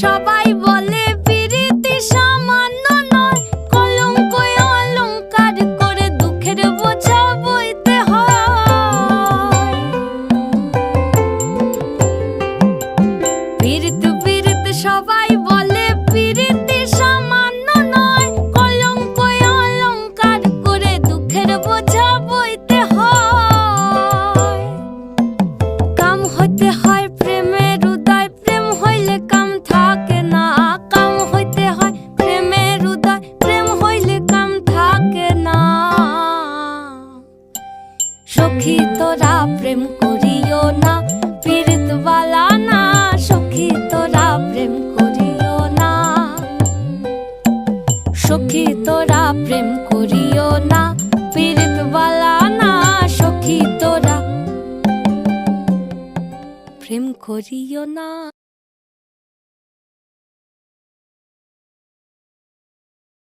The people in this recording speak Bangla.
সবাই বলে পিরিতি সামান্য নয়, কলঙ্ক অলংকার করে দুঃখের বোঝা বইতে হয়। পিরিত পিরিত সবাই বলে পিরিতি সামান্য নয়, কলঙ্ক অলংকার করে দুঃখের বোঝা বইতে হয়। কাম হইতে হয় প্রেমের উদয়, প্রেম হইলে কাম থাকে না। কাম হইতে হয় প্রেমের উদয়, প্রেম হইলে কাম থাকে না। সখী তোরা প্রেম করিও না, পীড়িত বালা না। সখী তোরা প্রেম করিও না, সখী তোরা প্রেম করিও না, পীড়িত বালা না। সখী তোরা প্রেম করিও না।